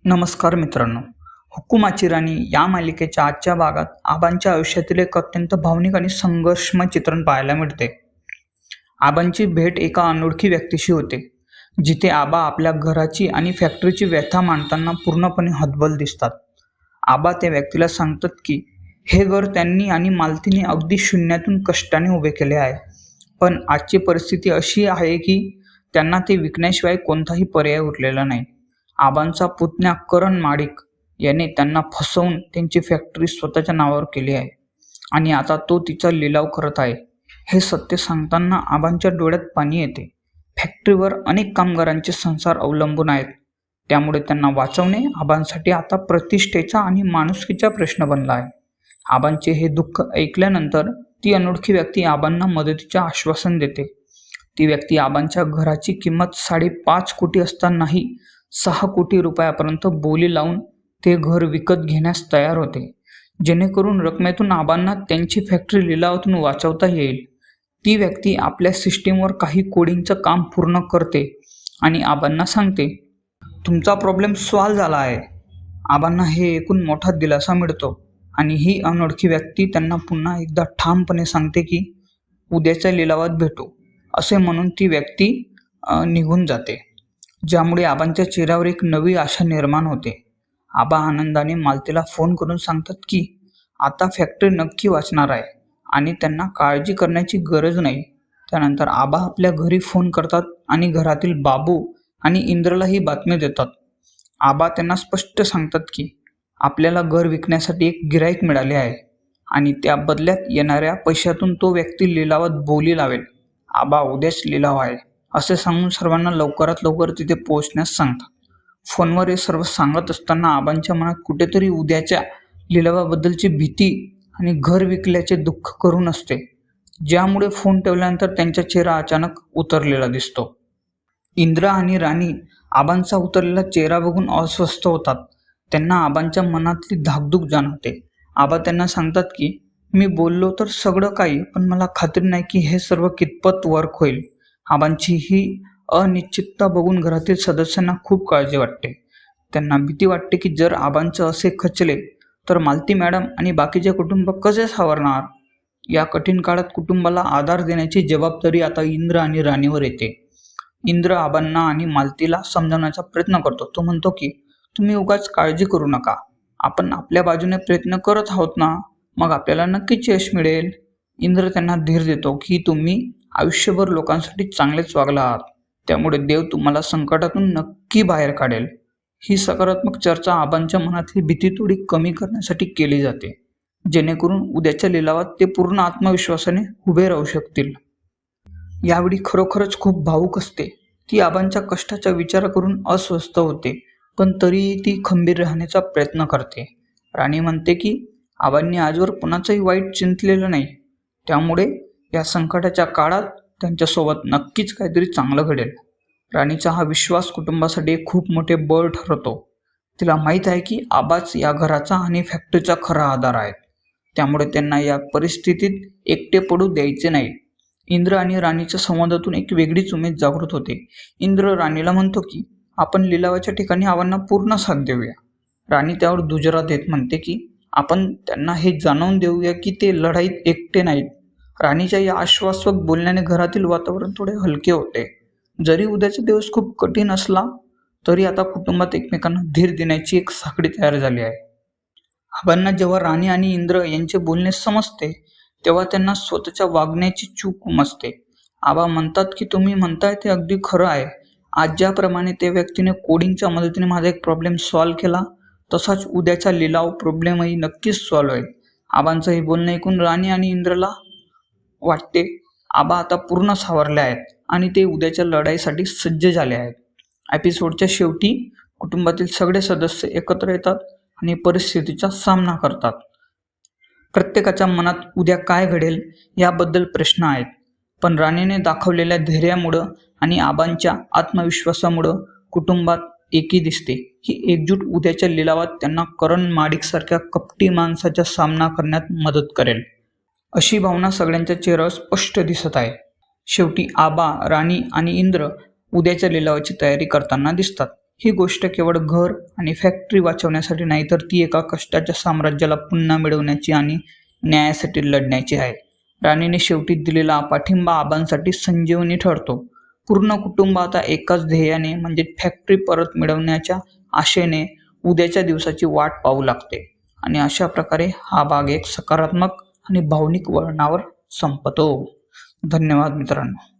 नमस्कार मित्रांनो. हुकुमाची राणी या मालिकेच्या आजच्या भागात आबांच्या आयुष्यातील एक अत्यंत भावनिक आणि संघर्षमय चित्रण पाहायला मिळते. आबांची भेट एका अनोळखी व्यक्तीशी होते, जिथे आबा आपल्या घराची आणि फॅक्टरीची व्यथा मांडताना पूर्णपणे हतबल दिसतात. आबा त्या व्यक्तीला सांगतात की हे घर त्यांनी आणि मालतीने अगदी शून्यातून कष्टाने उभे केले आहे, पण आजची परिस्थिती अशी आहे की त्यांना ते विकण्याशिवाय कोणताही पर्याय उरलेला नाही. आबांचा पुतण्या करण माडिक याने त्यांना फसवून त्यांची फॅक्टरी स्वतःच्या नावावर केली आहे आणि आता तो तिचा लिलाव करत आहे. हे सत्य सांगताना आबांच्या डोळ्यात पाणी येते. फॅक्टरीवर अनेक कामगारांचे संसार अवलंबून आहेत, त्यामुळे त्यांना वाचवणे आबांसाठी आता प्रतिष्ठेचा आणि माणुसकीचा प्रश्न बनला आहे. आबांचे हे दुःख ऐकल्यानंतर ती अनोळखी व्यक्ती आबांना मदतीचे आश्वासन देते. ती व्यक्ती आबांच्या घराची किंमत 5.5 कोटी असतानाही 6 कोटी रुपयापर्यंत बोली लावून ते घर विकत घेण्यास तयार होते, जेणेकरून रकमेतून आबांना त्यांची फॅक्टरी लिलावातून वाचवता येईल. ती व्यक्ती आपल्या सिस्टीमवर काही कोडिंगचं काम पूर्ण करते आणि आबांना सांगते, तुमचा प्रॉब्लेम सॉल्व्ह झाला आहे. आबांना हे ऐकून मोठा दिलासा मिळतो आणि ही अनोळखी व्यक्ती त्यांना पुन्हा एकदा ठामपणे सांगते की उद्याच्या लिलावात भेटू, असे म्हणून ती व्यक्ती निघून जाते, ज्यामुळे आबांच्या चेहऱ्यावर एक नवी आशा निर्माण होते. आबा आनंदाने मालतीला फोन करून सांगतात की आता फॅक्टरी नक्की वाचणार आहे आणि त्यांना काळजी करण्याची गरज नाही. त्यानंतर आबा आपल्या घरी फोन करतात आणि घरातील बाबू आणि इंद्रला ही बातमी देतात. आबा त्यांना स्पष्ट सांगतात की आपल्याला घर विकण्यासाठी एक गिराईक मिळाले आहे आणि त्या बदल्यात येणाऱ्या पैशातून तो व्यक्ती लिलावात बोली लावेल. आबा उद्याच लिलाव आहे असे सांगून सर्वांना लवकरात लवकर तिथे पोहोचण्यास सांगतात. फोनवर हे सर्व सांगत असताना आबांच्या मनात कुठेतरी उद्याच्या लिलावाबद्दलची भीती आणि घर विकल्याचे दुःख करून असते, ज्यामुळे फोन ठेवल्यानंतर त्यांचा चेहरा अचानक उतरलेला दिसतो. इंद्र आणि राणी आबांचा उतरलेला चेहरा बघून अस्वस्थ होतात. त्यांना आबांच्या मनातली धाकधूक जाणवते. आबा त्यांना सांगतात की मी बोललो तर सगळं काही, पण मला खात्री नाही की हे सर्व कितपत वर्क होईल. आबांची ही अनिश्चितता बघून घरातील सदस्यांना खूप काळजी वाटते. त्यांना भीती वाटते की जर आबांचं असे खचले तर मालती मॅडम आणि बाकीचे कुटुंब कसे सावरणार. या कठीण काळात कुटुंबाला आधार देण्याची जबाबदारी आता इंद्र आणि राणीवर येते. इंद्र आबांना आणि मालतीला समजावण्याचा प्रयत्न करतो. तो म्हणतो की तुम्ही उगाच काळजी करू नका, आपण आपल्या बाजूने प्रयत्न करत आहोत ना, मग आपल्याला नक्कीच यश मिळेल. इंद्र त्यांना धीर देतो की तुम्ही आयुष्यभर लोकांसाठी चांगलेच वागला आहात, त्यामुळे देव तुम्हाला संकटातून नक्की बाहेर काढेल. ही सकारात्मक चर्चा आबांच्या मनातली भीती थोडी कमी करण्यासाठी केली जाते, जेणेकरून उद्याच्या लिलावात ते पूर्ण आत्मविश्वासाने उभे राहू शकतील. यावेळी खरोखरच खूप भावूक असते. ती आबांच्या कष्टाचा विचार करून अस्वस्थ होते, पण तरीही ती खंबीर राहण्याचा प्रयत्न करते. राणी म्हणते की आबांनी आजवर कुणाचंही वाईट चिंतलेलं नाही, त्यामुळे या संकटाच्या काळात त्यांच्यासोबत नक्कीच काहीतरी चांगलं घडेल. राणीचा हा विश्वास कुटुंबासाठी एक खूप मोठे बळ ठरतो. तिला माहीत आहे की आबाच या घराचा आणि फॅक्टरीचा खरा आधार आहे, त्यामुळे त्यांना या परिस्थितीत एकटे पडू द्यायचे नाही. इंद्र आणि राणीच्या संवादातून एक वेगळीच उमेद जागृत होते. इंद्र राणीला म्हणतो की आपण लिलावाच्या ठिकाणी आबांना पूर्ण साथ देऊया. राणी त्यावर दुजोरा देत म्हणते की आपण त्यांना हे जाणवून देऊया की ते लढाईत एकटे नाहीत. राणीच्या या आश्वासक बोलण्याने घरातील वातावरण थोडे हलके होते. जरी उद्याचा दिवस खूप कठीण असला तरी आता कुटुंबात एकमेकांना धीर देण्याची एक साखळी तयार झाली आहे. आबांना जेव्हा राणी आणि इंद्र यांचे बोलणे समजते तेव्हा त्यांना स्वतःच्या वागण्याची चूक उमजते. आबा म्हणतात की तुम्ही म्हणताय ते अगदी खरं आहे. आज ज्याप्रमाणे त्या व्यक्तीने कोडिंगच्या मदतीने माझा एक प्रॉब्लेम सॉल्व्ह केला, तसाच उद्याचा लिलाव प्रॉब्लेमही नक्कीच सॉल्व्ह होईल. आबांचं हे बोलणं ऐकून राणी आणि इंद्रला वाटते आबा आता पूर्ण सावरले आहेत आणि ते उद्याच्या लढाईसाठी सज्ज झाले आहेत. एपिसोडच्या शेवटी कुटुंबातील सगळे सदस्य एकत्र येतात आणि परिस्थितीचा सामना करतात. प्रत्येकाच्या मनात उद्या काय घडेल याबद्दल प्रश्न आहेत, पण राणीने दाखवलेल्या धैर्यामुळं आणि आबांच्या आत्मविश्वासामुळं कुटुंबात एकी दिसते. ही एकजूट उद्याच्या लिलावात त्यांना करण माडिकसारख्या कपटी माणसाचा सामना करण्यात मदत करेल, अशी भावना सगळ्यांच्या चेहऱ्यावर स्पष्ट दिसत आहे. शेवटी आबा, राणी आणि इंद्र उद्याच्या लिलावाची तयारी करताना दिसतात. ही गोष्ट केवळ घर आणि फॅक्टरी वाचवण्यासाठी नाही, तर ती एका कष्टाच्या साम्राज्याला पुन्हा मिळवण्याची आणि न्यायासाठी लढण्याची आहे. राणीने शेवटी दिलेला पाठिंबा आबांसाठी संजीवनी ठरतो. पूर्ण कुटुंब आता एकाच ध्येयाने म्हणजे फॅक्टरी परत मिळवण्याच्या आशेने उद्याच्या दिवसाची वाट पाहू लागते. आणि अशा प्रकारे हा भाग एक सकारात्मक आणि भावनिक वळणावर संपतो. धन्यवाद मित्रांनो.